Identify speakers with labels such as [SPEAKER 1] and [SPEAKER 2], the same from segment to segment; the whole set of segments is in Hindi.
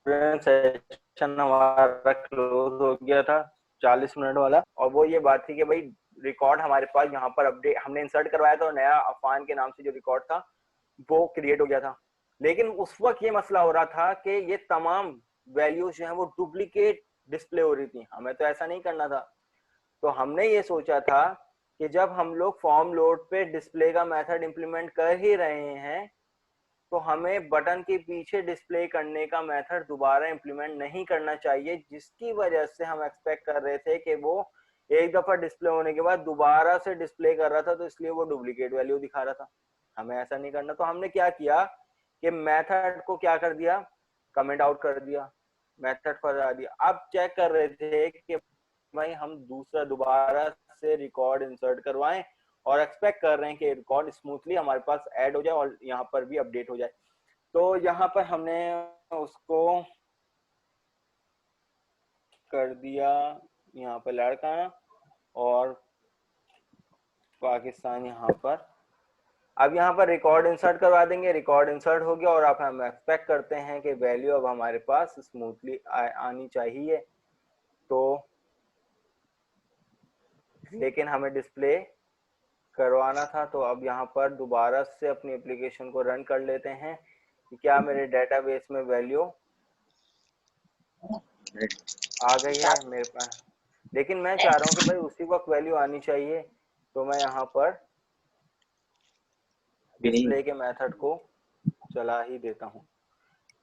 [SPEAKER 1] स्टूडेंट सेशन हमारा क्लोज हो गया था 40 मिनट वाला, और वो ये बात थी कि भाई रिकॉर्ड हमारे पास यहाँ पर अपडेट हमने इंसर्ट करवाया था, और नया अफान के नाम से जो रिकॉर्ड था वो क्रिएट हो गया था। लेकिन उस वक्त ये मसला हो रहा था कि ये तमाम वैल्यूज जो है वो डुप्लीकेट डिस्प्ले हो रही थी। हमें तो ऐसा नहीं करना था। तो हमने ये सोचा था कि जब हम लोग फॉर्म लोड पे डिस्प्ले का मेथड इंप्लीमेंट कर ही रहे हैं, तो हमें बटन के पीछे डिस्प्ले करने का मेथड दोबारा इंप्लीमेंट नहीं करना चाहिए, जिसकी वजह से हम एक्सपेक्ट कर रहे थे कि वो एक दफा डिस्प्ले होने के बाद दोबारा से डिस्प्ले कर रहा था, तो इसलिए वो डुप्लीकेट वैल्यू दिखा रहा था। हमें ऐसा नहीं करना। तो हमने क्या किया कि मेथड को क्या कर दिया, कमेंट आउट कर दिया, मेथड फंसा दिया। अब चेक कर रहे थे कि भाई हम दूसरा दोबारा से रिकॉर्ड इंसर्ट करवाएं, और एक्सपेक्ट कर रहे हैं कि रिकॉर्ड स्मूथली हमारे पास ऐड हो जाए और यहाँ पर भी अपडेट हो जाए। तो यहाँ पर हमने उसको कर दिया यहाँ पर लड़काना और पाकिस्तान यहाँ पर। अब यहाँ पर रिकॉर्ड इंसर्ट करवा देंगे, रिकॉर्ड इंसर्ट हो गया, और अब हम एक्सपेक्ट करते हैं कि वैल्यू अब हमारे पास स्मूथली आनी चाहिए। तो लेकिन हमें डिस्प्ले करवाना था, तो अब यहाँ पर दोबारा से अपनी एप्लीकेशन को रन कर लेते हैं कि क्या मेरे डेटाबेस में वैल्यू आ गई है मेरे पास। लेकिन मैं चाह रहा हूँ कि भाई उसी वक्त वैल्यू आनी चाहिए, तो मैं यहाँ पर डिस्प्ले के मेथड को चला ही देता हूँ।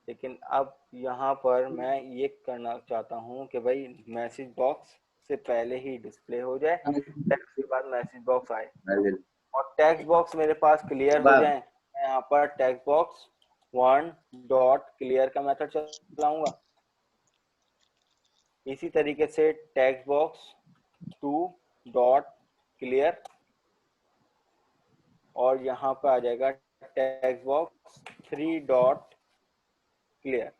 [SPEAKER 1] लेकिन अब यहाँ पर मैं ये करना चाहता हूँ कि भाई मैसेज बॉक्स से पहले ही डिस्प्ले हो जाए, टेक्स्ट के बाद मैसेज बॉक्स आए, और टेक्स्ट बॉक्स मेरे पास क्लियर हो जाए। मैं यहाँ पर टेक्स्ट बॉक्स 1 डॉट क्लियर का मेथड चलाऊंगा। इसी तरीके से टेक्स्ट बॉक्स 2 डॉट क्लियर, और यहाँ पर आ जाएगा टेक्स्ट बॉक्स 3 डॉट क्लियर।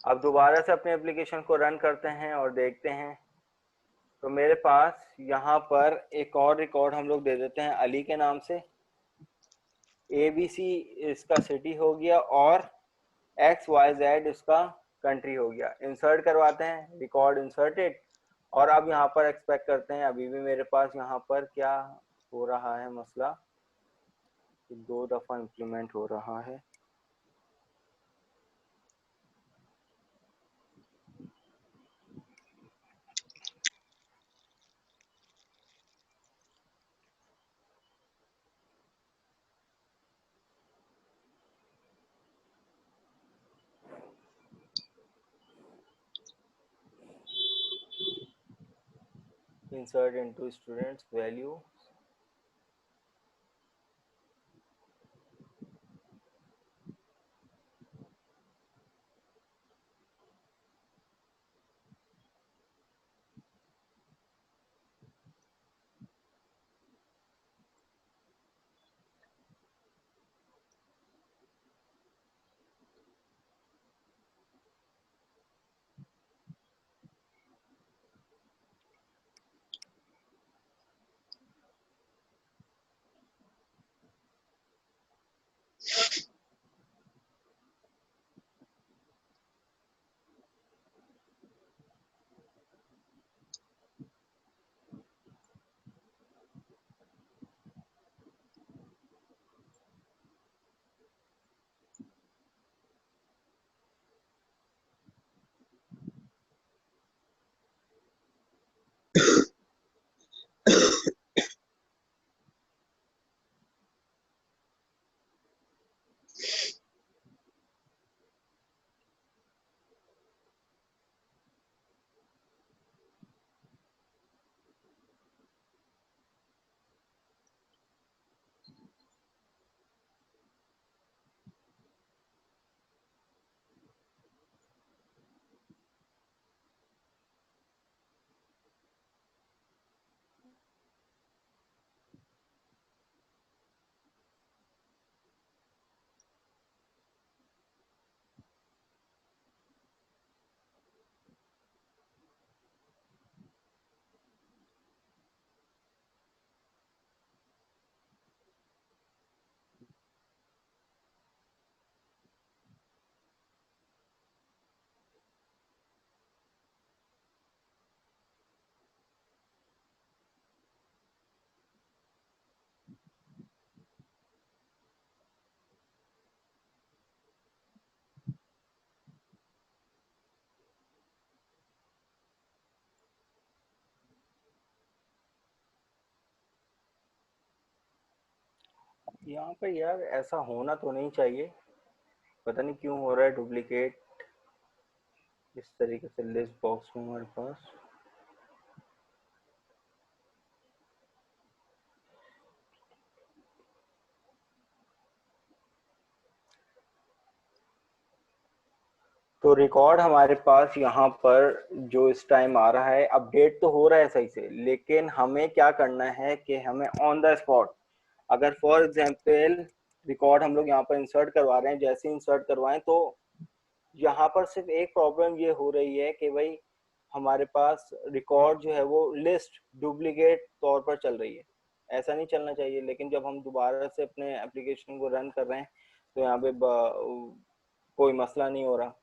[SPEAKER 1] अब दोबारा से अपने एप्लीकेशन को रन करते हैं और देखते हैं। तो मेरे पास यहाँ पर एक और रिकॉर्ड हम लोग दे देते हैं अली के नाम से। ABC इसका सिटी हो गया और XYZ इसका कंट्री हो गया। इंसर्ट करवाते हैं, रिकॉर्ड इंसर्टेड। और अब यहाँ पर एक्सपेक्ट करते हैं, अभी भी मेरे पास यहाँ पर क्या हो रहा है मसला, 2 दफा इंप्लीमेंट हो रहा है। Insert into students value, यहाँ पर यार ऐसा होना तो नहीं चाहिए, पता नहीं क्यों हो रहा है डुप्लीकेट इस तरीके से लिस्ट बॉक्स में हमारे पास। तो रिकॉर्ड हमारे पास यहाँ पर जो इस टाइम आ रहा है, अपडेट तो हो रहा है सही से, लेकिन हमें क्या करना है कि हमें ऑन द स्पॉट, अगर फॉर एग्जांपल रिकॉर्ड हम लोग यहाँ पर इंसर्ट करवा रहे हैं, जैसे इंसर्ट करवाएं तो यहाँ पर सिर्फ एक प्रॉब्लम ये हो रही है कि भाई हमारे पास रिकॉर्ड जो है वो लिस्ट डुप्लीकेट तौर पर चल रही है। ऐसा नहीं चलना चाहिए, लेकिन जब हम दोबारा से अपने एप्लीकेशन को रन कर रहे हैं तो यहाँ पे कोई मसला नहीं हो रहा,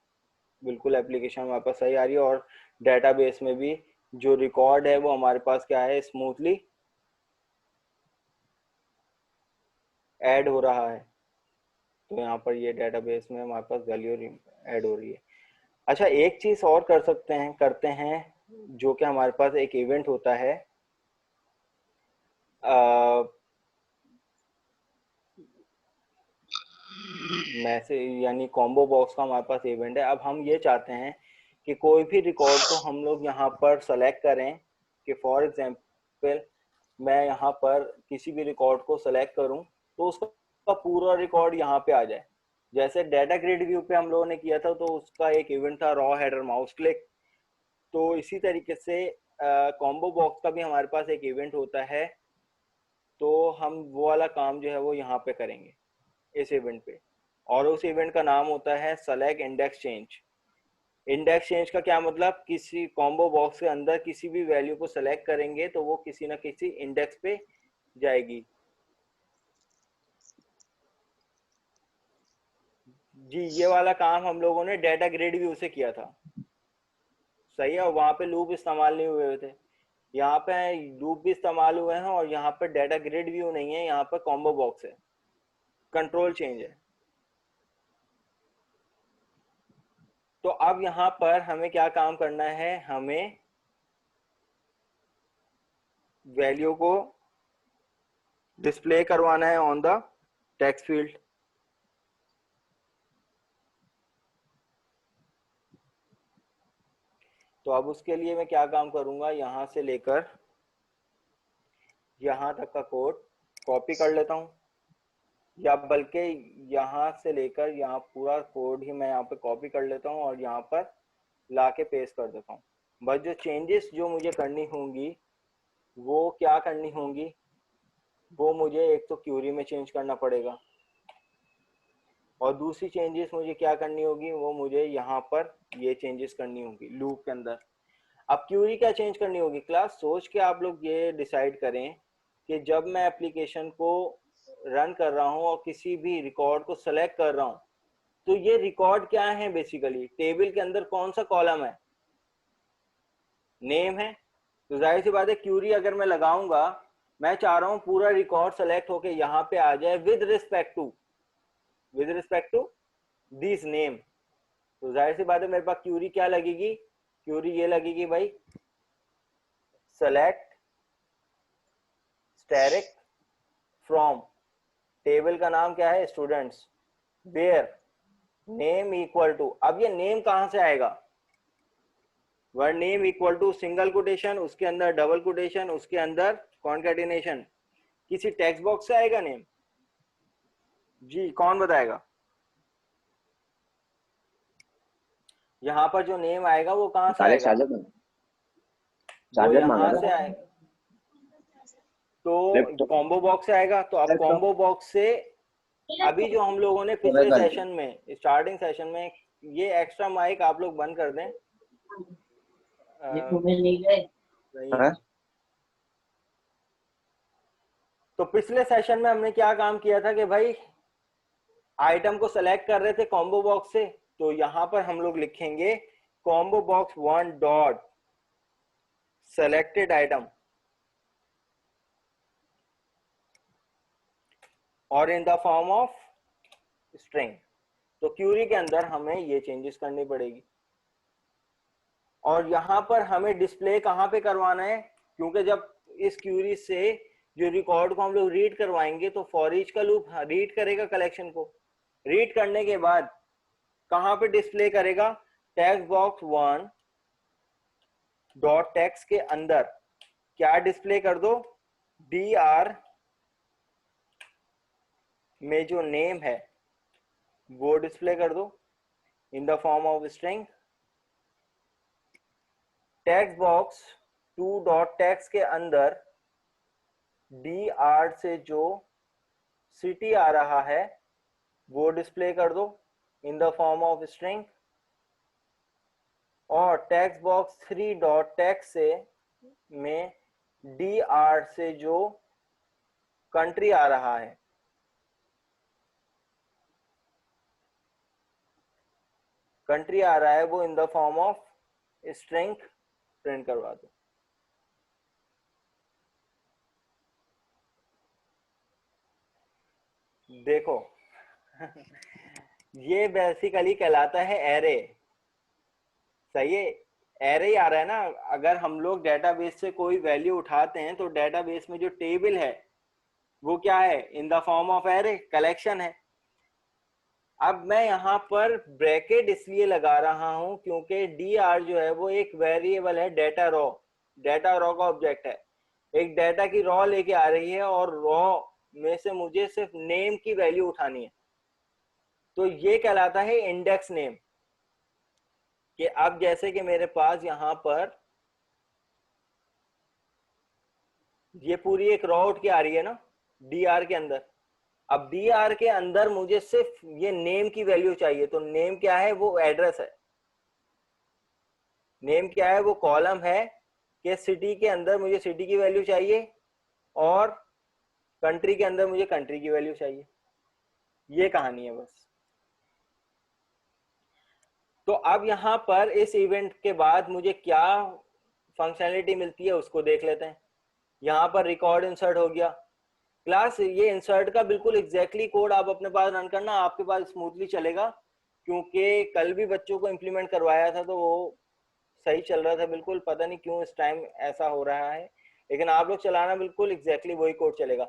[SPEAKER 1] बिल्कुल एप्लीकेशन हमारे पास सही आ रही है, और डेटाबेस में भी जो रिकॉर्ड है वो हमारे पास क्या है, स्मूथली ऐड हो रहा है। तो यहाँ पर ये डेटाबेस में हमारे पास वैल्यू ऐड हो रही है। अच्छा, एक चीज और कर सकते हैं, करते हैं, जो कि हमारे पास एक इवेंट होता है, मैसेज यानी कॉम्बो बॉक्स का हमारे पास इवेंट है। अब हम ये चाहते हैं कि कोई भी रिकॉर्ड को हम लोग यहाँ पर सेलेक्ट करें, कि फॉर एग्जांपल मैं यहाँ पर किसी भी रिकॉर्ड को सेलेक्ट करूँ तो उसका पूरा रिकॉर्ड यहाँ पे आ जाए। जैसे डाटा ग्रिड व्यू पे हम लोगों ने किया था तो उसका एक इवेंट था रॉ हेडर माउस क्लिक, तो इसी तरीके से कॉम्बो बॉक्स का भी हमारे पास एक इवेंट होता है। तो हम वो वाला काम जो है वो यहाँ पे करेंगे इस इवेंट पे, और उस इवेंट का नाम होता है select index change. Index change का क्या मतलब, किसी कॉम्बो बॉक्स के अंदर किसी भी वैल्यू को सेलेक्ट करेंगे तो वो किसी ना किसी इंडेक्स पे जाएगी। जी, ये वाला काम हम लोगों ने डाटा ग्रिड व्यू से किया था, सही है, और वहां पे लूप इस्तेमाल नहीं हुए थे। यहाँ पे लूप भी इस्तेमाल हुए हैं, और यहाँ पर डाटा ग्रिड व्यू नहीं है, यहाँ पर कॉम्बो बॉक्स है, कंट्रोल चेंज है। तो अब यहाँ पर हमें क्या काम करना है, हमें वैल्यू को डिस्प्ले करवाना है ऑन द टेक्स्ट फील्ड। तो अब उसके लिए मैं क्या काम करूंगा, यहां से लेकर यहां तक का कोड कॉपी कर लेता हूं, या बल्कि यहां से लेकर यहाँ पूरा कोड ही मैं यहाँ पे कॉपी कर लेता हूँ और यहाँ पर लाके पेस्ट कर देता हूँ। बस जो चेंजेस जो मुझे करनी होंगी वो क्या करनी होंगी, वो मुझे एक तो क्यूरी में चेंज करना पड़ेगा, और दूसरी चेंजेस मुझे क्या करनी होगी, वो मुझे यहाँ पर ये चेंजेस करनी होगी लूप के अंदर। अब क्यूरी क्या चेंज करनी होगी, क्लास सोच के आप लोग ये डिसाइड करें कि जब मैं एप्लीकेशन को रन कर रहा हूँ और किसी भी रिकॉर्ड को सेलेक्ट कर रहा हूँ, तो ये रिकॉर्ड क्या है, बेसिकली टेबल के अंदर कौन सा कॉलम है, नेम है। तो जाहिर सी बात है क्यूरी अगर मैं लगाऊंगा, मैं चाह रहा हूँ पूरा रिकॉर्ड सेलेक्ट होके यहाँ पे आ जाए with respect to this name. तो जाहिर सी बात है मेरे पास क्यूरी क्या लगेगी, क्यूरी ये लगेगी भाई, सेलेक्ट स्टैटिक फ्रॉम, टेबल का नाम क्या है students, where name equal to. अब ये नेम कहां से आएगा, word name equal to single quotation, उसके अंदर डबल कोटेशन, उसके अंदर कॉन्केटिनेशन, किसी टेक्स्ट बॉक्स से आएगा नेम? जी कौन बताएगा? यहाँ पर जो नेम आएगा वो कहाँ से आएगा, वो यहाँ से आएगा, तो कॉम्बो बॉक्स से आएगा। तो अब कॉम्बो बॉक्स से अभी जो हम लोगों ने पिछले सेशन में, स्टार्टिंग सेशन में, ये एक्स्ट्रा माइक आप लोग बंद कर दें। तो पिछले सेशन में हमने क्या काम किया था कि भाई आइटम को सेलेक्ट कर रहे थे कॉम्बो बॉक्स से, तो यहां पर हम लोग लिखेंगे combo box one dot selected item, और in the form of string. तो क्यूरी के अंदर हमें ये चेंजेस करनी पड़ेगी, और यहां पर हमें डिस्प्ले कहां पे करवाना है, क्योंकि जब इस क्यूरी से जो रिकॉर्ड को हम लोग रीड करवाएंगे तो फॉर ईच का लूप रीड करेगा कलेक्शन को। रीड करने के बाद कहां पे डिस्प्ले करेगा, टेक्स्ट बॉक्स 1 डॉट टेक्स्ट के अंदर क्या डिस्प्ले कर दो, dr में जो नेम है वो डिस्प्ले कर दो इन the form of string. Text box 2 dot text के अंदर dr से जो सिटी आ रहा है वो डिस्प्ले कर दो इन द फॉर्म ऑफ स्ट्रिंग। और टेक्स्ट बॉक्स 3 डॉट टेक्स्ट से में dr से जो कंट्री आ रहा है वो इन the form of string print करवा दो। देखो ये बेसिकली कहलाता है एरे। सही है, एरे ही आ रहा है ना। अगर हम लोग डेटाबेस से कोई वैल्यू उठाते हैं तो डेटाबेस में जो टेबल है वो क्या है, इन the form of array, collection है। अब मैं यहाँ पर ब्रैकेट इसलिए लगा रहा हूं क्योंकि dr जो है वो एक वेरिएबल है, डेटा रॉ का ऑब्जेक्ट है। एक डेटा की रॉ लेके आ रही है और रॉ में से मुझे सिर्फ नेम की वैल्यू उठानी है, तो ये कहलाता है इंडेक्स नेम। कि अब जैसे कि मेरे पास यहाँ पर ये पूरी एक रॉ उठ के आ रही है ना dr के अंदर। अब dr के अंदर मुझे सिर्फ ये नेम की वैल्यू चाहिए, तो नेम क्या है, वो एड्रेस है। नेम क्या है, वो कॉलम है कि सिटी के अंदर मुझे सिटी की वैल्यू चाहिए और कंट्री के अंदर मुझे कंट्री की वैल्यू चाहिए। ये कहानी है बस। तो अब यहाँ पर इस इवेंट के बाद मुझे क्या फंक्शनलिटी मिलती है उसको देख लेते हैं। यहाँ पर रिकॉर्ड इंसर्ट हो गया। क्लास ये इंसर्ट का बिल्कुल एग्जैक्टली कोड आप अपने पास रन करना, आपके पास स्मूथली चलेगा, क्योंकि कल भी बच्चों को इम्प्लीमेंट करवाया था तो वो सही चल रहा था बिल्कुल। पता नहीं क्यों इस टाइम ऐसा हो रहा है, लेकिन आप लोग चलाना बिल्कुल एग्जैक्टली वही कोड चलेगा।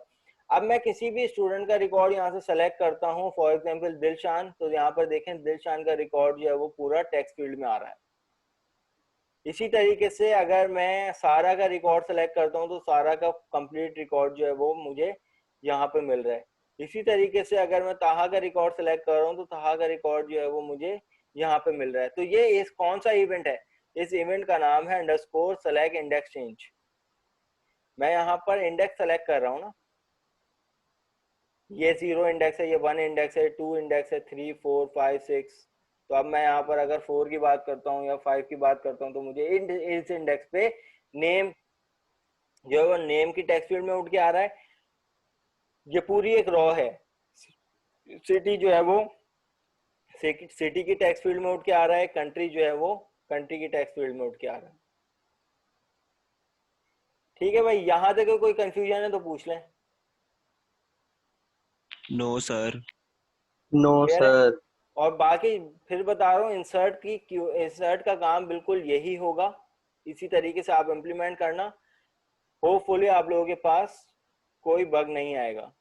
[SPEAKER 1] अब मैं किसी भी स्टूडेंट का रिकॉर्ड यहाँ से सेलेक्ट करता हूँ, फॉर एग्जांपल दिलशान, तो यहाँ पर देखें दिलशान का रिकॉर्ड जो है वो पूरा टेक्स्ट फील्ड में आ रहा है। इसी तरीके से अगर मैं सारा का रिकॉर्ड सेलेक्ट करता हूँ तो सारा का कंप्लीट रिकॉर्ड जो है वो मुझे यहाँ पे मिल रहा है। इसी तरीके से अगर मैं ताहा का रिकॉर्ड सेलेक्ट कर रहा हूँ तो ताहा का रिकॉर्ड जो है वो मुझे यहाँ पे मिल रहा है। तो ये इस कौन सा इवेंट है, इस इवेंट का नाम है अंडरस्कोर सेलेक्ट इंडेक्स चेंज। मैं यहाँ पर इंडेक्स सेलेक्ट कर रहा हूँ ना, ये 0 इंडेक्स है, ये 1 इंडेक्स है, 2 इंडेक्स है, 3 4 5 6। तो अब मैं यहाँ पर अगर 4 की बात करता हूँ या 5 की बात करता हूँ तो मुझे इस इंडेक्स पे नेम जो है वो नेम की टेक्स्ट फील्ड में उठ के आ रहा है। ये पूरी एक रॉ है। सिटी जो है वो सिटी की टेक्स्ट फील्ड में उठ के आ रहा है, कंट्री जो है वो कंट्री की टेक्स्ट फील्ड में उठ के आ रहा है। ठीक है भाई, यहाँ तक कोई कंफ्यूजन है तो पूछ लें।
[SPEAKER 2] No sir.
[SPEAKER 3] नो
[SPEAKER 1] क्लियर है?
[SPEAKER 3] सर।
[SPEAKER 1] और बाकी फिर बता रहा हूँ, इंसर्ट का काम बिल्कुल यही होगा, इसी तरीके से आप इम्प्लीमेंट करना। होपफुली आप लोगों के पास कोई बग नहीं आएगा।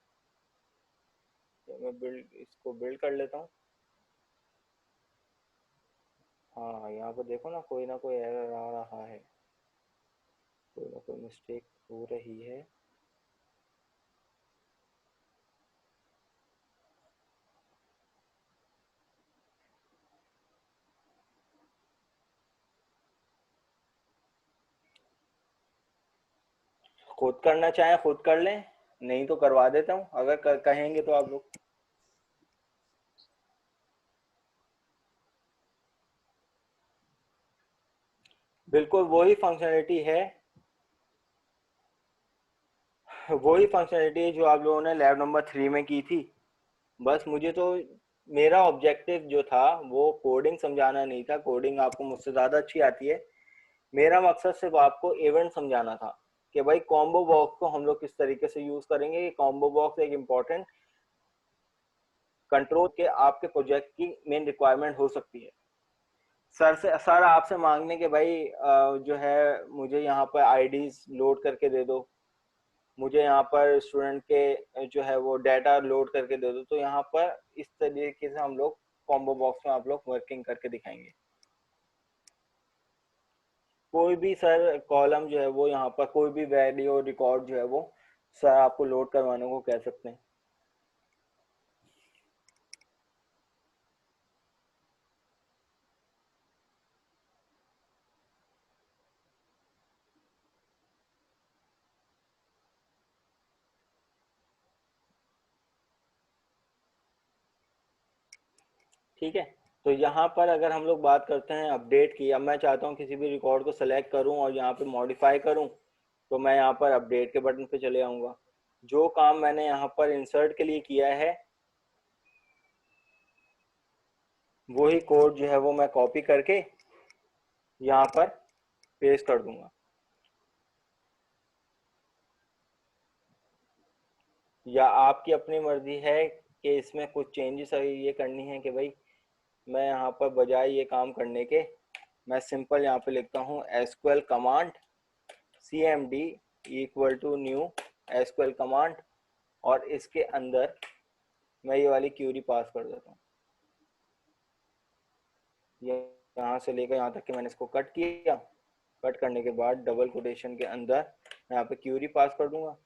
[SPEAKER 1] तो मैं इसको बिल्ड कर लेता हूँ। हाँ यहाँ पर देखो ना कोई एरर आ रहा है, कोई ना कोई मिस्टेक हो रही है। खुद करना चाहे खुद कर लें, नहीं तो करवा देता हूँ अगर कहेंगे तो आप लोग। बिल्कुल वही फंक्शनलिटी है, वही फंक्शनलिटी है जो आप लोगों ने लैब नंबर 3 में की थी। बस मुझे तो मेरा ऑब्जेक्टिव जो था वो कोडिंग समझाना नहीं था, कोडिंग आपको मुझसे ज़्यादा अच्छी आती है। मेरा मकसद सिर्फ आपको इवेंट समझाना था कि भाई कॉम्बो बॉक्स को हम लोग किस तरीके से यूज़ करेंगे। कॉम्बो बॉक्स एक इम्पॉर्टेंट कंट्रोल के आपके प्रोजेक्ट की मेन रिक्वायरमेंट हो सकती है। सर आपसे मांगने के भाई जो है मुझे यहाँ पर आईडीज लोड करके दे दो, मुझे यहाँ पर स्टूडेंट के जो है वो डाटा लोड करके दे दो। तो यहाँ पर इस तरीके से हम लोग कॉम्बो बॉक्स में आप लोग वर्किंग करके दिखाएंगे। कोई भी सर कॉलम जो है वो यहाँ पर कोई भी वैल्यू रिकॉर्ड जो है वो सर आपको लोड करवाने को कह सकते हैं। ठीक है, तो यहाँ पर अगर हम लोग बात करते हैं अपडेट की, अब मैं चाहता हूँ किसी भी रिकॉर्ड को सेलेक्ट करूँ और यहाँ पे मॉडिफाई करूँ, तो मैं यहाँ पर अपडेट के बटन पे चले आऊँगा। जो काम मैंने यहाँ पर इंसर्ट के लिए किया है वही कोड जो है वो मैं कॉपी करके यहाँ पर पेस्ट कर दूंगा। या आपकी अपनी मर्जी है कि इसमें कुछ चेंजेस ये करनी है कि भाई मैं यहाँ पर बजाय ये काम करने के मैं सिंपल यहाँ पे लिखता हूँ SQL command cmd equal to new SQL command, और इसके अंदर मैं ये वाली क्यूरी पास कर देता हूँ। ये यहाँ से लेकर यहाँ तक कि मैंने इसको कट किया। कट करने के बाद डबल कोटेशन के अंदर मैं यहाँ पे क्यूरी पास कर दूंगा।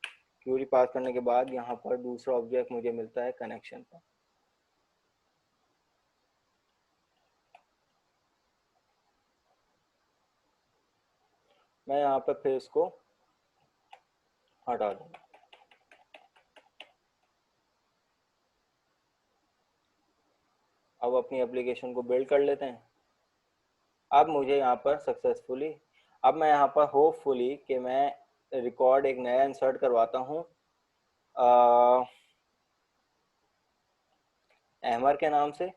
[SPEAKER 1] क्यूरी पास करने के बाद यहाँ पर दूसरा ऑब्जेक्ट मुझे मिलता है कनेक्शन का। मैं यहाँ पर फिर इसको हटा दूंगा। अब अपनी एप्लीकेशन को बिल्ड कर लेते हैं। अब मुझे यहाँ पर सक्सेसफुली, अब मैं यहाँ पर होपफुली कि मैं रिकॉर्ड एक नया इंसर्ट करवाता हूँ एमर के नाम से।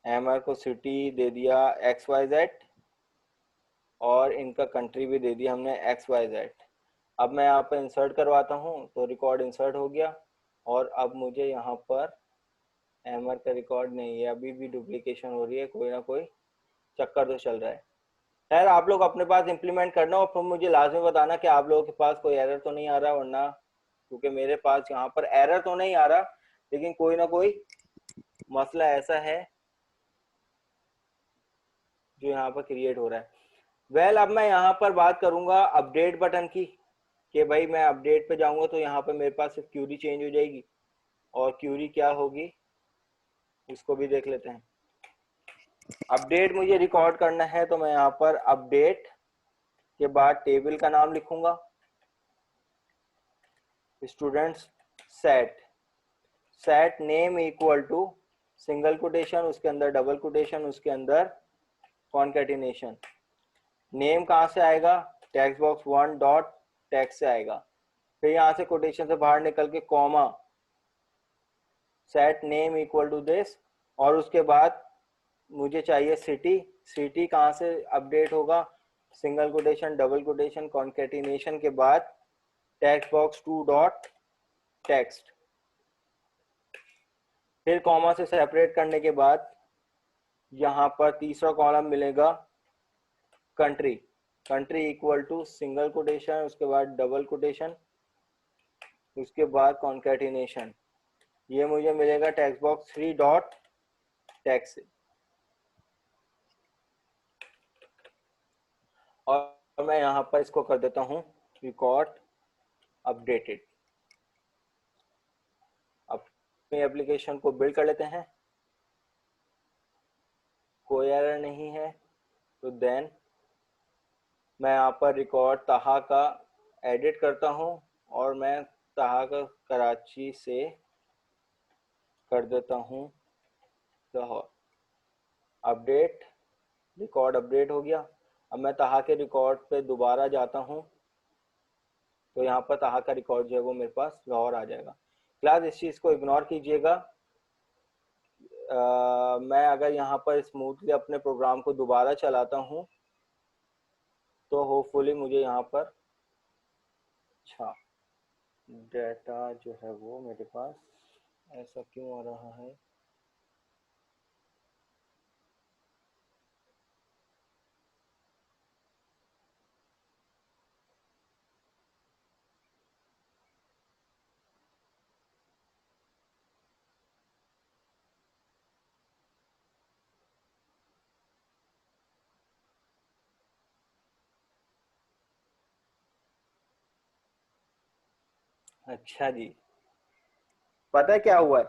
[SPEAKER 1] एमर को सिटी दे दिया XYZ और इनका कंट्री भी दे दिया हमने XYZ। अब मैं यहाँ पर इंसर्ट करवाता हूँ तो रिकॉर्ड इंसर्ट हो गया। और अब मुझे यहाँ पर एमर का रिकॉर्ड नहीं है, अभी भी डुप्लीकेशन हो रही है, कोई ना कोई चक्कर तो चल रहा है। खैर आप लोग अपने पास इम्प्लीमेंट करना और फिर मुझे लाजमी बताना कि आप लोगों के पास कोई एरर तो नहीं आ रहा, वरना क्योंकि मेरे पास यहाँ पर एरर तो नहीं आ रहा लेकिन कोई ना कोई मसला ऐसा है जो यहाँ पर क्रिएट हो रहा है। वेल अब मैं यहाँ पर बात करूंगा अपडेट बटन की कि भाई मैं अपडेट पे जाऊंगा तो यहाँ पर मेरे पास सिर्फ क्यूरी चेंज हो जाएगी। और क्यूरी क्या होगी उसको भी देख लेते हैं। अपडेट मुझे रिकॉर्ड करना है तो मैं यहाँ पर अपडेट के बाद टेबल का नाम लिखूंगा students set. Set name equal to single quotation उसके अंदर डबल कोटेशन उसके अंदर कॉन्केटिनेशन। नेम कहाँ से आएगा, text box one dot text से आएगा। फिर यहाँ से कोटेशन से बाहर निकल के comma set name equal to this, और उसके बाद मुझे चाहिए सिटी। सिटी कहाँ से अपडेट होगा, single quotation double quotation concatenation के बाद text box two dot text. फिर कॉमा से सेपरेट करने के बाद यहाँ पर तीसरा कॉलम मिलेगा country. Country equal to single quotation उसके बाद डबल कोटेशन उसके बाद कॉन्केटिनेशन। ये मुझे मिलेगा text box three dot text. और मैं यहाँ पर इसको कर देता हूँ रिकॉर्ड अपडेटेड। अपनी एप्लीकेशन को बिल्ड कर लेते हैं। कोई एरर नहीं है तो देन मैं यहाँ पर रिकॉर्ड ताहा का एडिट करता हूँ और मैं ताहा का कराची से कर देता हूँ लाहौर। अपडेट, रिकॉर्ड अपडेट हो गया। अब मैं ताहा के रिकॉर्ड पे दोबारा जाता हूँ तो यहाँ पर ताहा का रिकॉर्ड जो है वो मेरे पास लाहौर आ जाएगा। क्लास इस चीज़ को इग्नोर कीजिएगा। मैं अगर यहाँ पर स्मूथली अपने प्रोग्राम को दोबारा चलाता हूँ तो होपफुली मुझे यहाँ पर अच्छा डेटा जो है वो मेरे पास ऐसा क्यों आ रहा है। अच्छा जी, पता है क्या हुआ है?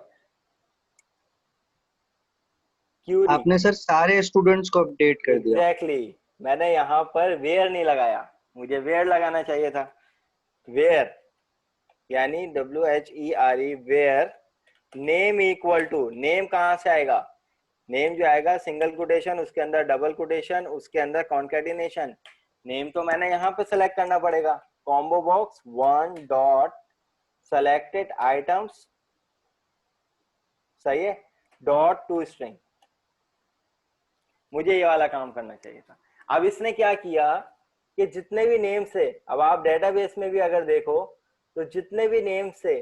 [SPEAKER 1] क्यूरी,
[SPEAKER 2] आपने सर सारे स्टूडेंट्स को अपडेट कर दिया।
[SPEAKER 1] Exactly exactly. मैंने यहाँ पर वेयर नहीं लगाया, मुझे वेयर लगाना चाहिए था। वेयर यानी WHERE, where name equal to, name कहाँ से आएगा? नेम जो आएगा सिंगल कोटेशन, उसके अंदर डबल कोटेशन, उसके अंदर कॉन्केटिनेशन। नेम तो मैंने यहाँ पे सेलेक्ट करना पड़ेगा, combo box one dot selected items, सही है, डॉट टू स्ट्रिंग। मुझे ये वाला काम करना चाहिए था। अब इसने क्या किया कि जितने भी नेम से, अब आप डेटाबेस में भी अगर देखो तो जितने भी नेम से,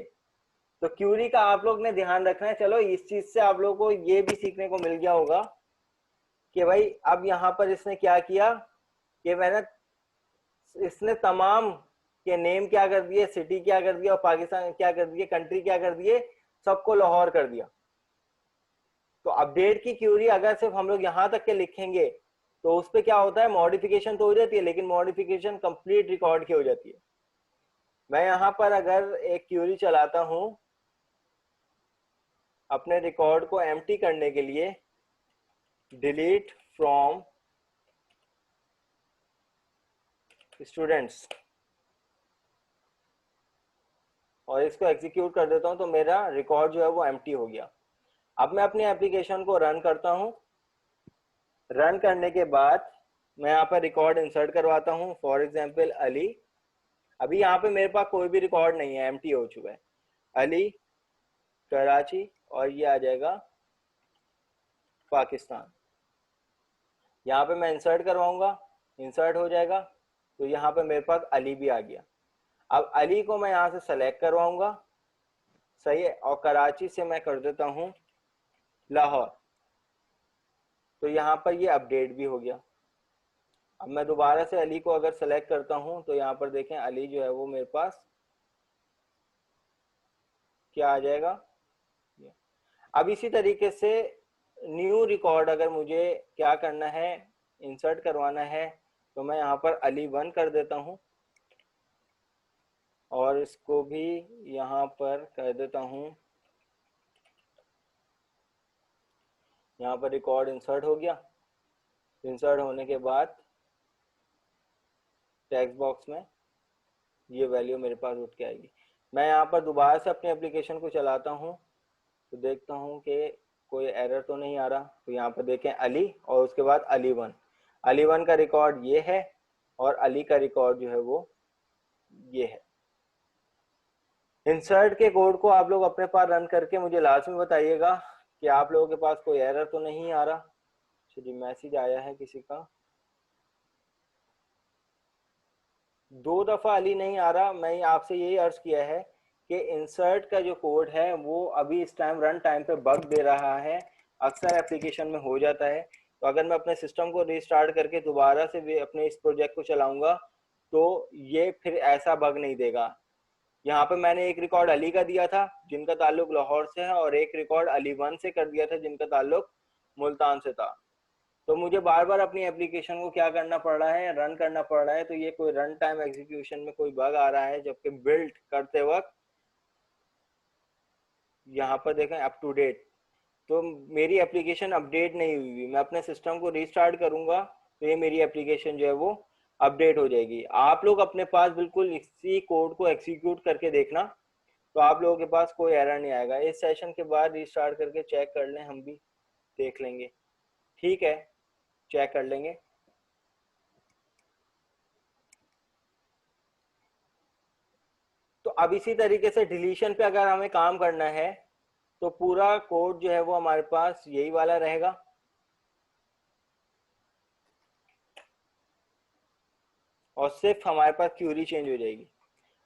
[SPEAKER 1] तो क्यूरी का आप लोग ने ध्यान रखना है। चलो इस चीज से आप लोगों को ये भी सीखने को मिल गया होगा कि भाई अब यहाँ पर इसने क्या किया कि मैंने, इसने तमाम के नेम क्या कर दिए, सिटी क्या कर दिया, और पाकिस्तान क्या कर दिए, कंट्री क्या कर दिए, सबको लाहौर कर दिया। तो अपडेट की क्यूरी अगर सिर्फ हम लोग यहाँ तक के लिखेंगे तो उस पर क्या होता है, मॉडिफिकेशन तो हो जाती है, लेकिन मॉडिफिकेशन कंप्लीट रिकॉर्ड की हो जाती है। मैं यहाँ पर अगर एक क्यूरी चलाता हूँ अपने रिकॉर्ड को एम्प्टी करने के लिए, डिलीट फ्रॉम स्टूडेंट्स, और इसको एग्जीक्यूट कर देता हूँ, तो मेरा रिकॉर्ड जो है वो एम्प्टी हो गया। अब मैं अपनी एप्लीकेशन को रन करता हूँ। रन करने के बाद मैं यहाँ पर रिकॉर्ड इंसर्ट करवाता हूँ, फॉर एग्जाम्पल अली। अभी यहाँ पे मेरे पास कोई भी रिकॉर्ड नहीं है, एम्प्टी हो चुका है। अली, कराची, और ये आ जाएगा पाकिस्तान। यहाँ पे मैं इंसर्ट करवाऊंगा, इंसर्ट हो जाएगा, तो यहाँ पे मेरे पास अली भी आ गया। अब अली को मैं यहाँ से सेलेक्ट करवाऊंगा, सही है, और कराची से मैं कर देता हूँ लाहौर, तो यहाँ पर ये अपडेट भी हो गया। अब मैं दोबारा से अली को अगर सेलेक्ट करता हूँ तो यहाँ पर देखें अली जो है वो मेरे पास क्या आ जाएगा। अब इसी तरीके से न्यू रिकॉर्ड अगर मुझे क्या करना है, इंसर्ट करवाना है, तो मैं यहाँ पर अली वन कर देता हूँ, और इसको भी यहाँ पर कर देता हूँ। यहाँ पर रिकॉर्ड इंसर्ट हो गया। इंसर्ट होने के बाद टेक्स्ट बॉक्स में ये वैल्यू मेरे पास उठ के आएगी। मैं यहाँ पर दोबारा से अपनी एप्लीकेशन को चलाता हूँ, तो देखता हूँ कि कोई एरर तो नहीं आ रहा। तो यहाँ पर देखें अली, और उसके बाद अली वन। अली वन का रिकॉर्ड ये है, और अली का रिकॉर्ड जो है वो ये है। इंसर्ट के कोड को आप लोग अपने पास रन करके मुझे लाजमी बताइएगा कि आप लोगों के पास कोई एरर तो नहीं आ रहा। चलिए, मैसेज आया है किसी का, दो दफा अली नहीं आ रहा। मैं आपसे यही अर्ज किया है कि इंसर्ट का जो कोड है वो अभी इस टाइम रन टाइम पे बग दे रहा है, अक्सर एप्लीकेशन में हो जाता है। तो अगर मैं अपने सिस्टम को रिस्टार्ट करके दोबारा से भी अपने इस प्रोजेक्ट को चलाऊंगा तो ये फिर ऐसा बग नहीं देगा। यहाँ पे मैंने एक रिकॉर्ड अली का दिया था जिनका ताल्लुक लाहौर से है, और एक रिकॉर्ड अली वन से कर दिया था जिनका ताल्लुक मुल्तान से था। तो मुझे बार बार अपनी एप्लीकेशन को क्या करना पड़ रहा है, रन करना पड़ रहा है। तो ये कोई रन टाइम एग्जीक्यूशन में कोई बग आ रहा है, जबकि बिल्ड करते वक्त यहाँ पर देखें अप टू डेट, तो मेरी एप्लीकेशन अपडेट नहीं हुई हुई। मैं अपने सिस्टम को रीस्टार्ट करूंगा तो ये मेरी एप्लीकेशन जो है वो अपडेट हो जाएगी। आप लोग अपने पास बिल्कुल इसी कोड को एग्जीक्यूट करके देखना, तो आप लोगों के पास कोई एरर नहीं आएगा। इस सेशन के बाद रीस्टार्ट करके चेक कर लें, हम भी देख लेंगे। ठीक है, चेक कर लेंगे। तो अब इसी तरीके से डिलीशन पे अगर हमें काम करना है तो पूरा कोड जो है वो हमारे पास यही वाला रहेगा, और सिर्फ हमारे पास क्यूरी चेंज हो जाएगी।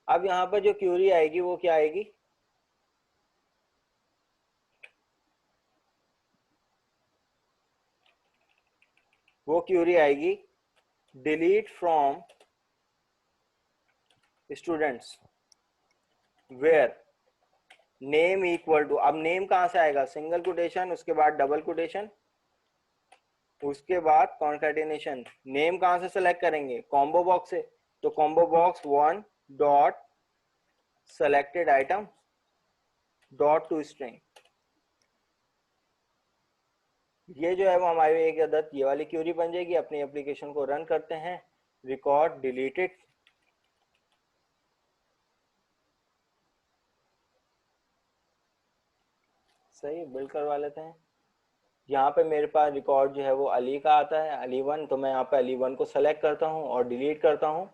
[SPEAKER 1] अब यहाँ पर जो क्यूरी आएगी वो क्या आएगी, वो क्यूरी आएगी delete from students where name equal to. अब नेम कहाँ से आएगा, सिंगल कोटेशन, उसके बाद डबल कोटेशन, उसके बाद कॉन्केटिनेशन। नेम कहाँ से सेलेक्ट करेंगे, कॉम्बो बॉक्स से, तो combo box one dot selected item dot to string। ये जो है वो हमारी एक अदद ये वाली क्यूरी बन जाएगी। अपनी एप्लीकेशन को रन करते हैं, रिकॉर्ड डिलीटेड, सही बिल्ड करवा लेते हैं। यहाँ पे मेरे पास रिकॉर्ड जो है वो अली का आता है, अली वन, तो मैं यहाँ पे अली वन को सेलेक्ट करता हूँ और डिलीट करता हूँ।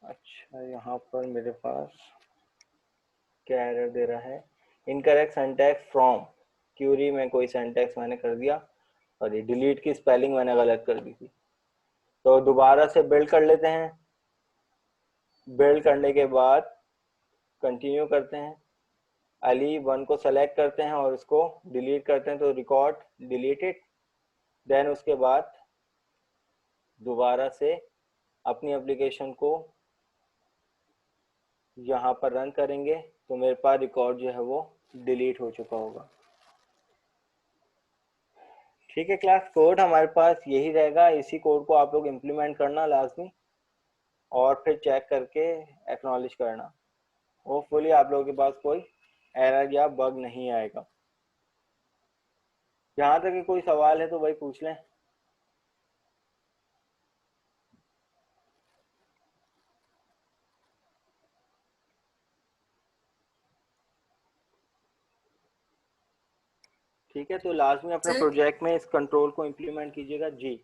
[SPEAKER 1] अच्छा, यहाँ पर मेरे पास क्या एरर दे रहा है, इनकरेक्ट सिंटैक्स फ्रॉम क्यूरी में कोई सिंटैक्स मैंने कर दिया और ये डिलीट की स्पेलिंग मैंने गलत कर दी थी। तो दोबारा से बिल्ड कर लेते हैं। बिल्ड करने के बाद कंटिन्यू करते हैं, अली वन को सेलेक्ट करते हैं और उसको डिलीट करते हैं, तो रिकॉर्ड डिलीटेड। देन उसके बाद दोबारा से अपनी एप्लीकेशन को यहाँ पर रन करेंगे तो मेरे पास रिकॉर्ड जो है वो डिलीट हो चुका होगा। ठीक है क्लास, कोड हमारे पास यही रहेगा। इसी कोड को आप लोग इम्प्लीमेंट करना लाजमी और फिर चेक करके एक्नॉलेज करना। होपफुली आप लोगों के पास कोई एरर या बग नहीं आएगा। यहाँ तक कि कोई सवाल है तो भाई पूछ लें। ठीक है, तो लाजमी अपने प्रोजेक्ट में इस कंट्रोल को इम्प्लीमेंट कीजिएगा। जी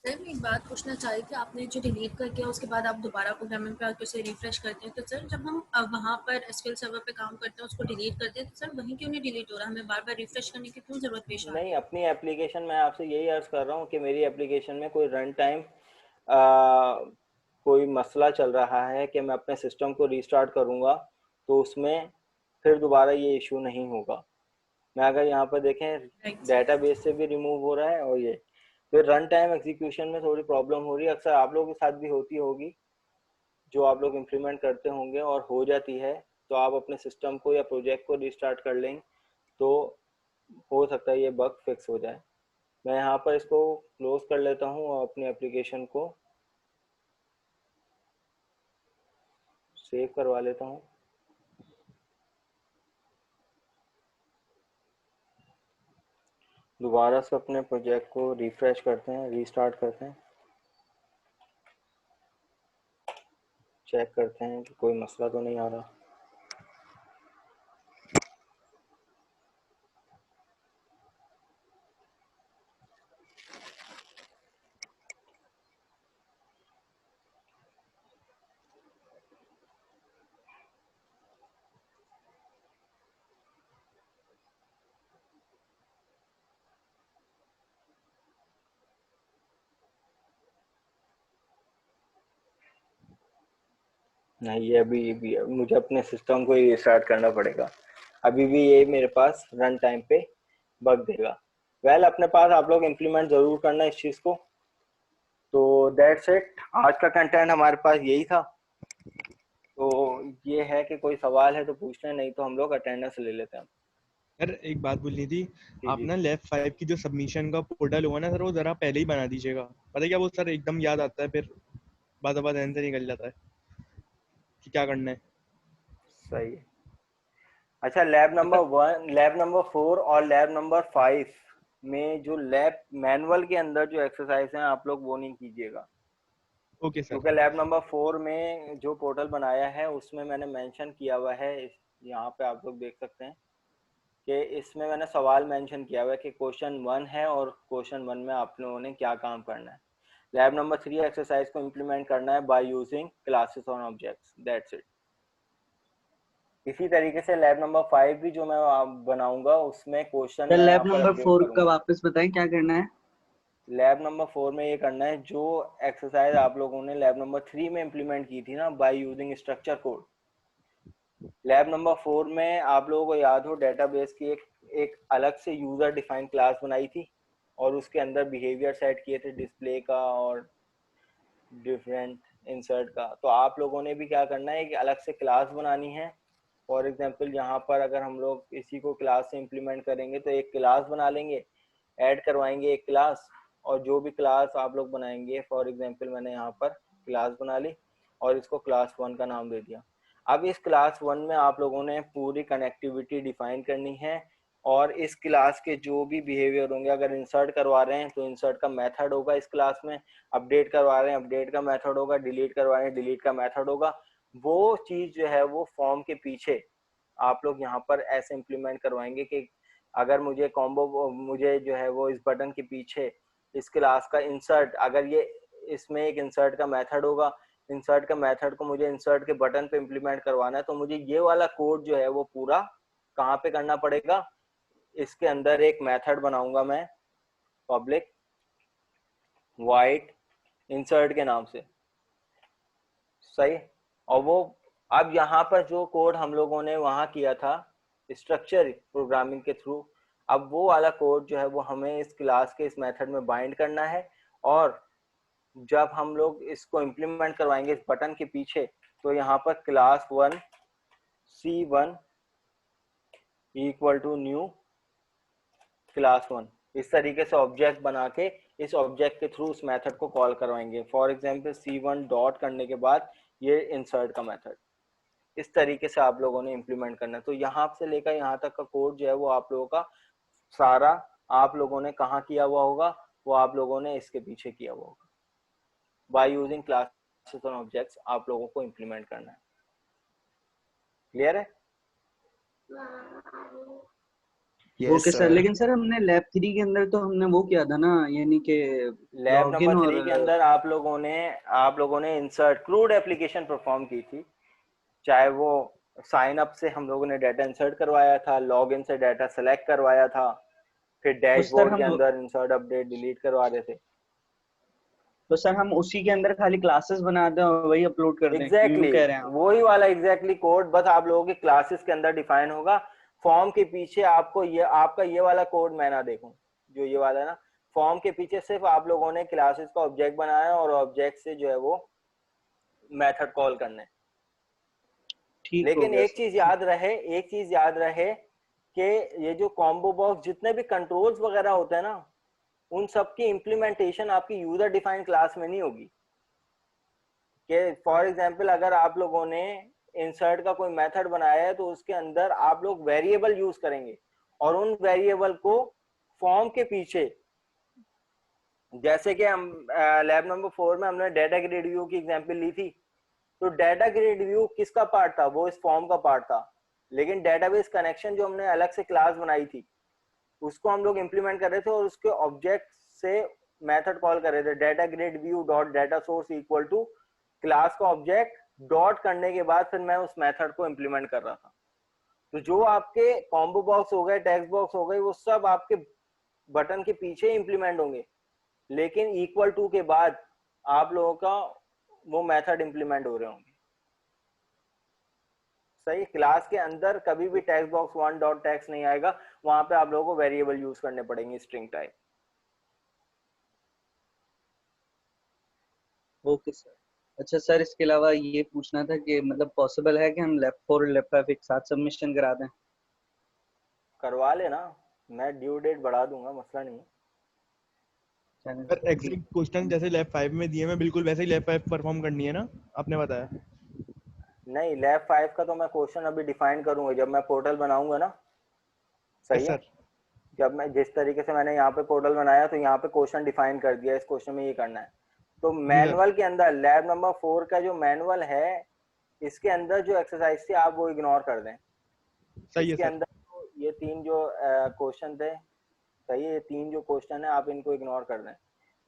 [SPEAKER 3] सर, मैं एक बात पूछना चाह रही थी, आपने जो डिलीट करके उसके बाद आप दोबारा प्रोग्रामिंग पे आके उसे रिफ्रेश करते हैं, तो सर जब हम वहाँ पर एसक्यूएल सर्वर पे काम करते हैं उसको डिलीट करते हैं, तो सर वहीं क्यों नहीं डिलीट हो रहा? हमें बार बार रिफ्रेश करने की क्यों जरूरत पेश आ रही है?
[SPEAKER 1] नहीं, अपनी एप्लीकेशन में आपसे यही अर्ज कर रहा हूँ कि मेरी एप्लीकेशन में कोई रन टाइम कोई मसला चल रहा है कि मैं अपने सिस्टम को रीस्टार्ट करूँगा तो उसमें फिर दोबारा ये इशू नहीं होगा। मैं अगर यहाँ पर देखें डेटाबेस से भी रिमूव हो रहा है और ये फिर रन टाइम एग्जीक्यूशन में थोड़ी प्रॉब्लम हो रही है। अक्सर आप लोगों के साथ भी होती होगी, जो आप लोग इम्प्लीमेंट करते होंगे और हो जाती है, तो आप अपने सिस्टम को या प्रोजेक्ट को रिस्टार्ट कर लेंगे तो हो सकता है ये बग फिक्स हो जाए। मैं यहाँ पर इसको क्लोज कर लेता हूँ और अपनी एप्लीकेशन को सेव करवा लेता हूँ। दोबारा से अपने प्रोजेक्ट को रिफ्रेश करते हैं, रीस्टार्ट करते हैं, चेक करते हैं कि कोई मसला तो नहीं आ रहा। नहीं, ये अभी मुझे अपने सिस्टम को ही रिस्टार्ट करना पड़ेगा। अभी भी ये मेरे पास रन टाइम पे बग देगा। वेल, अपने पास आप लोग इम्प्लीमेंट ज़रूर करना इस चीज़ को। तो दैट्स इट, आज का कंटेंट हमारे पास यही था। तो ये है कि कोई सवाल है तो पूछ लें, नहीं तो हम लोग अटेंडेंस ले लेते हैं।
[SPEAKER 4] सर एक बात बोलनी थी, आप
[SPEAKER 1] जी
[SPEAKER 4] ना लेव 5 की जो सबमिशन का पोर्टल होगा ना सर, वो जरा पहले ही बना दीजिएगा। पता है क्या, वो सर एकदम याद आता है, फिर बाद एंड से निकल जाता है कि क्या करना है।
[SPEAKER 1] सही है। अच्छा, लैब नंबर 1, लैब नंबर 4 और लैब नंबर 5 में जो लैब मैनुअल के अंदर जो एक्सरसाइज हैं आप लोग वो नहीं कीजिएगा।
[SPEAKER 4] Okay sir.
[SPEAKER 1] क्योंकि लैब नंबर 4 में जो पोर्टल बनाया है उसमें मैंने मेंशन किया हुआ है, यहाँ पे आप लोग देख सकते हैं कि इसमें मैंने सवाल मेंशन किया हुआ है कि क्वेश्चन 1 है और क्वेश्चन 1 में आप लोगों ने क्या काम करना है। लैब नंबर 3 एक्सरसाइज को इम्प्लीमेंट करना है by using classes on objects, that's it. इसी तरीके से लैब नंबर 5 भी जो मैं बनाऊंगा उसमें क्वेश्चन मैं यहाँ
[SPEAKER 2] लैब
[SPEAKER 1] पर
[SPEAKER 2] नंबर
[SPEAKER 1] अपडेट
[SPEAKER 2] 4 का
[SPEAKER 1] करूंगा।
[SPEAKER 2] वापस बताएं क्या करना है।
[SPEAKER 1] लैब नंबर 4 में ये करना है जो एक्सरसाइज आप लोगों ने लैब नंबर 3 में इम्प्लीमेंट की थी ना, by using structure code. Lab number 4 में आप लोगों को याद हो डेटाबेस की एक अलग से यूजर डिफाइंड क्लास बनाई थी और उसके अंदर बिहेवियर सेट किए थे डिस्प्ले का और डिफरेंट इंसर्ट का। तो आप लोगों ने भी क्या करना है, एक अलग से क्लास बनानी है। फॉर एग्जांपल यहाँ पर अगर हम लोग इसी को क्लास से इम्प्लीमेंट करेंगे तो एक क्लास बना लेंगे, ऐड करवाएंगे एक क्लास, और जो भी क्लास आप लोग बनाएंगे, फॉर एग्जांपल मैंने यहाँ पर क्लास बना ली, और इसको क्लास 1 का नाम दे दिया। अब इस क्लास 1 में आप लोगों ने पूरी कनेक्टिविटी डिफाइन करनी है और इस क्लास के जो भी बिहेवियर होंगे, अगर इंसर्ट करवा रहे हैं तो इंसर्ट का मेथड होगा इस क्लास में, अपडेट करवा रहे हैं अपडेट का मेथड होगा, डिलीट करवा रहे हैं डिलीट का मेथड होगा। वो चीज जो है वो फॉर्म के पीछे आप लोग यहाँ पर ऐसे इम्प्लीमेंट करवाएंगे कि अगर मुझे कॉम्बो मुझे जो है वो इस बटन के पीछे इस क्लास का इंसर्ट, अगर ये इसमें एक इंसर्ट का मेथड होगा, इंसर्ट का मेथड को मुझे इंसर्ट के बटन पे इम्प्लीमेंट करवाना है, तो मुझे ये वाला कोड जो है वो पूरा कहाँ पे करना पड़ेगा, इसके अंदर एक मेथड बनाऊंगा मैं पब्लिक वाइड इंसर्ट के नाम से, सही। और वो अब यहाँ पर जो कोड हम लोगों ने वहां किया था स्ट्रक्चर प्रोग्रामिंग के थ्रू, अब वो वाला कोड जो है वो हमें इस क्लास के इस मेथड में बाइंड करना है। और जब हम लोग इसको इम्प्लीमेंट करवाएंगे इस बटन के पीछे, तो यहाँ पर class 1 C1 equal to new class 1 इस तरीके से ऑब्जेक्ट बना के इस ऑब्जेक्ट के थ्रू उस मेथड को कॉल करवाएंगे। फॉर एग्जांपल C1 डॉट करने के बाद ये इंसर्ट का मेथड, इस तरीके से आप लोगों ने इम्प्लीमेंट करना है। तो यहाँ से लेकर यहाँ तक का कोड जो है वो आप लोगों का सारा आप लोगों ने कहाँ किया हुआ होगा, वो आप लोगों ने इसके पीछे किया हुआ होगा। बाय यूजिंग क्लासेस और ऑब्जेक्ट्स आप लोगों को इम्प्लीमेंट करना है। क्लियर है?
[SPEAKER 2] ओके सर, लेकिन सर हमने लैब 3 के अंदर तो हमने वो किया था ना, यानी कि
[SPEAKER 1] लैब
[SPEAKER 2] लॉगिन
[SPEAKER 1] नंबर
[SPEAKER 2] और
[SPEAKER 1] 3 के अंदर आप लोगों ने इंसर्ट क्रूड एप्लीकेशन परफॉर्म की थी। चाहे वो साइन अप से हम लोगों ने डाटा इंसर्ट करवाया था, लॉगिन से डाटा सेलेक्ट करवाया था, फिर
[SPEAKER 2] तो सर
[SPEAKER 1] डैशबोर्ड के
[SPEAKER 2] हम
[SPEAKER 1] अंदर इंसर्ट अपडेट डिलीट करवा रहे थे।
[SPEAKER 2] तो सर हम उसी के अंदर खाली क्लासेस बना दें और वही अपलोड कर दें, यूं
[SPEAKER 1] एग्जैक्टली
[SPEAKER 2] कह रहे हैं आप?
[SPEAKER 1] वही वाला एग्जैक्टली कोड बस आप लोगों के क्लासेस के अंदर डिफाइन होगा। फॉर्म के पीछे आपको ये आपका ये वाला कोड मैं ना देखूं, जो ये वाला है ना, फॉर्म के पीछे सिर्फ आप लोगों ने क्लासेस का ऑब्जेक्ट बनाया और ऑब्जेक्ट से जो है वो मेथड कॉल करने।
[SPEAKER 2] ठीक हो
[SPEAKER 1] लेकिन
[SPEAKER 2] गया
[SPEAKER 1] एक
[SPEAKER 2] सर।
[SPEAKER 1] चीज याद रहे, एक चीज याद रहे कि ये जो कॉम्बो बॉक्स जितने भी कंट्रोल्स वगैरह होते हैं ना, उन सब की इम्प्लीमेंटेशन आपकी यूजर डिफाइंड क्लास में नहीं होगी। कि फॉर एग्जांपल अगर आप लोगों ने इंसर्ट का कोई मेथड बनाया है तो उसके अंदर आप लोग वेरिएबल यूज करेंगे और उन वेरिएबल को फॉर्म के पीछे, जैसे कि हम लैब नंबर 4 में हमने डाटा ग्रिड व्यू की एग्जांपल ली थी, तो डाटा ग्रिड व्यू किसका पार्ट था, वो इस फॉर्म का पार्ट था। लेकिन डेटाबेस कनेक्शन जो हमने अलग से क्लास बनाई थी उसको हम लोग इंप्लीमेंट कर रहे थे और उसके ऑब्जेक्ट से मेथड कॉल कर रहे थे, data grid view dot data source equal to class का ऑब्जेक्ट डॉट करने के बाद फिर मैं उस मेथड को इंप्लीमेंट कर रहा था। तो जो आपके कॉम्बो बॉक्स हो गए, टेक्स्ट बॉक्स हो गए, वो सब आपके बटन के पीछे इंप्लीमेंट होंगे, लेकिन इक्वल टू के बाद आप लोगों का वो मेथड इंप्लीमेंट हो रहे होंगे। सही, क्लास के अंदर कभी भी टेक्स्ट बॉक्स 1 डॉट टेक्स्ट नहीं आएगा, वहां पे आप लोगों को वेरिएबल यूज करने पड़ेंगे स्ट्रिंग टाइप।
[SPEAKER 2] Okay sir. अच्छा सर, इसके अलावा ये पूछना था कि मतलब पॉसिबल है कि हम लैब 4 और लैब 5 एक साथ सबमिशन करा दें?
[SPEAKER 1] करवा लेना, मैं ड्यू डेट बढ़ा दूंगा, मसला नहीं है।
[SPEAKER 2] चलें
[SPEAKER 4] पर
[SPEAKER 2] सर, ठीक।
[SPEAKER 4] एग्जैक्ट क्वेश्चन जैसे लैब 5 में दिए मैं बिल्कुल वैसे ही लैब 5 परफॉर्म करनी है ना, आपने बताया।
[SPEAKER 1] नहीं, लैब 5 का तो मैं क्वेश्चन अभी डिफाइन करूंगा जब मैं पोर्टल बनाऊंगा ना।
[SPEAKER 4] यस
[SPEAKER 1] सही है,
[SPEAKER 4] सर।
[SPEAKER 1] जब मैं जिस तरीके से मैंने यहाँ पे पोर्टल बनाया तो यहाँ पे क्वेश्चन डिफाइन कर दिया, इस क्वेश्चन में ये करना है। तो
[SPEAKER 4] जी सर।
[SPEAKER 1] मैनुअल के अंदर लैब नंबर 4 का जो मैनुअल है, इसके अंदर जो एक्सरसाइज थी आप वो इग्नोर कर दें।
[SPEAKER 4] सही है
[SPEAKER 1] इसके
[SPEAKER 4] सर।
[SPEAKER 1] अंदर तो ये 3 जो क्वेश्चन थे, सही है, ये 3 जो क्वेश्चन है आप इनको इग्नोर कर दें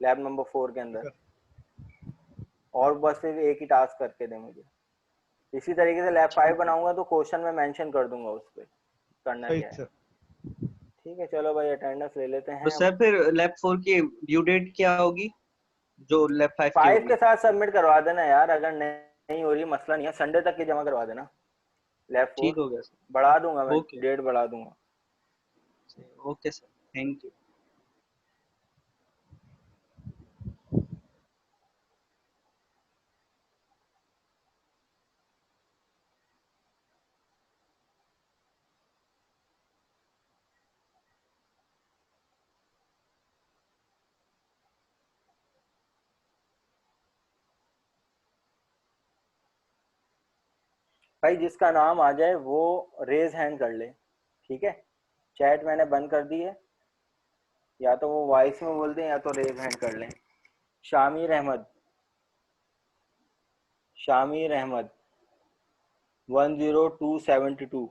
[SPEAKER 1] लैब नंबर 4 के
[SPEAKER 4] जी
[SPEAKER 1] अंदर,
[SPEAKER 4] सर।
[SPEAKER 1] और बस फिर एक ही टास्क करके दें मुझे। इसी तरीके से लैब 5
[SPEAKER 2] ठीक है।
[SPEAKER 1] बनाऊंगा तो क्वेश्चन में मेंशन कर दूंगा उस पर करना
[SPEAKER 4] सही
[SPEAKER 1] क्या है।
[SPEAKER 4] सर।
[SPEAKER 1] ठीक है, चलो भाई अटेंडेंस ले लेते
[SPEAKER 2] तो
[SPEAKER 1] हैं अब।
[SPEAKER 2] सर फिर लैब 4 की ड्यू डेट क्या होगी जो लैब 5 की
[SPEAKER 1] 5
[SPEAKER 2] होगी?
[SPEAKER 1] के साथ सबमिट करवा देना यार, अगर नहीं हो रही मसला नहीं है, संडे तक की जमा करवा देना लैब 4।
[SPEAKER 2] ठीक हो गया सर।
[SPEAKER 1] बढ़ा दूंगा मैं,
[SPEAKER 2] ओके।
[SPEAKER 1] डेट बढ़ा दूंगा।
[SPEAKER 2] Okay sir, thank you.
[SPEAKER 1] भाई जिसका नाम आ जाए वो रेज हैंड कर ले, ठीक है। चैट मैंने बंद कर दी है, या तो वो वॉइस में बोल दें या तो रेज हैंड कर लें। शामिर अहमद, शामिर अहमद 10272,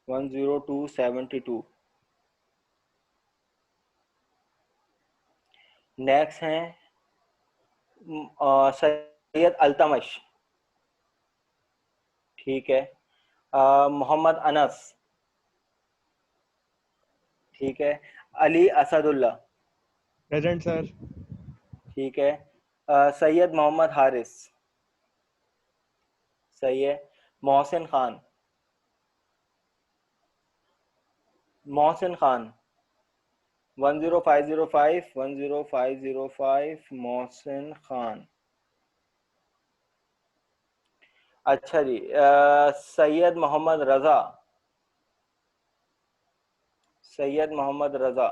[SPEAKER 1] 10272। नेक्स्ट हैं सैयद अल्तमश, ठीक है। मोहम्मद अनस, ठीक है। Ali Asadullah,
[SPEAKER 4] present sir.
[SPEAKER 1] ठीक है। सैयद मोहम्मद हारिस, सही है। मोहसिन खान, मोहसिन खान 10505, 10505 मोहसिन खान। अच्छा जी, सैयद मोहम्मद रजा, सैयद मोहम्मद रजा।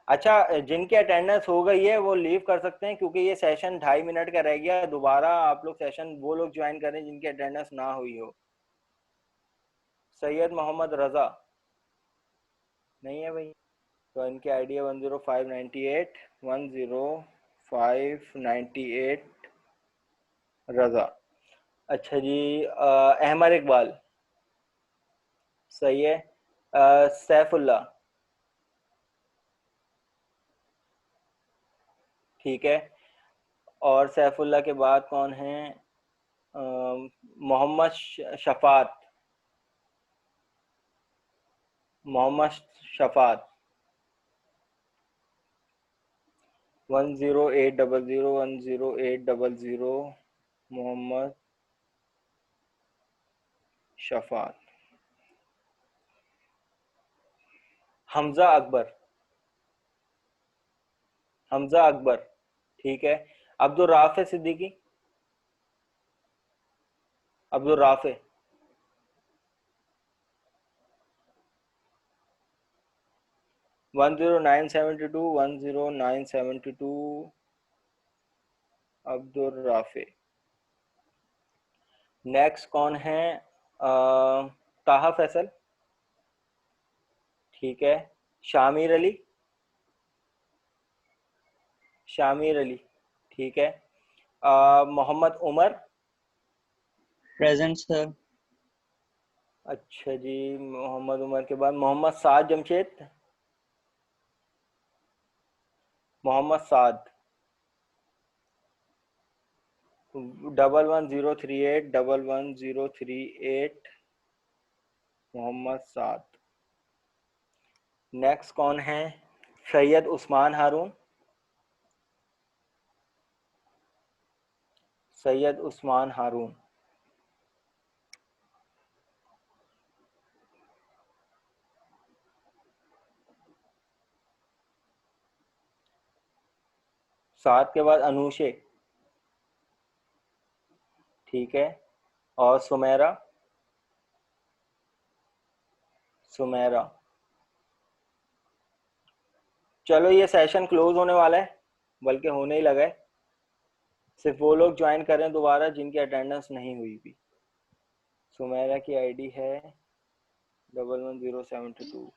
[SPEAKER 1] अच्छा, जिनकी अटेंडेंस हो गई है वो लीव कर सकते हैं, क्योंकि ये सेशन 2.5 मिनट का रह गया। दोबारा आप लोग सेशन वो लोग ज्वाइन करें जिनकी अटेंडेंस ना हुई हो। सैयद मोहम्मद रजा नहीं है भाई, तो इनकी आईडी है 10598, 10598 रजा। अच्छा जी, अहमद इकबाल, सही है। सैफुल्ला, ठीक है। और सैफुल्ला के बाद कौन है? मोहम्मद शफात, मोहम्मद शफात 10800, 10800 मोहम्मद शफात। हमजा अकबर, हमजा अकबर, ठीक है। Abdul Rafe Siddiqui, Abdul Rafe 10972, 10972 Abdul Rafe. Next कौन है? ताहा फैसल, ठीक है। शामिर अली, शामिर अली, ठीक है। Mohammad Umar,
[SPEAKER 2] present sir.
[SPEAKER 1] अच्छा जी, मोहम्मद उमर के बाद मोहम्मद साद जमशेद, मोहम्मद साद 11038, 11038 मोहम्मद साद। नेक्स्ट कौन है? सैयद उस्मान हारून, सैयद उस्मान हारून। सात के बाद अनूशे, ठीक है। और सुमेरा, सुमेरा। चलो ये सेशन क्लोज होने वाला है, बल्कि होने ही लगा है। सिर्फ वो लोग ज्वाइन करें दोबारा जिनकी अटेंडेंस नहीं हुई भी। सुमेरा की आईडी है 11072।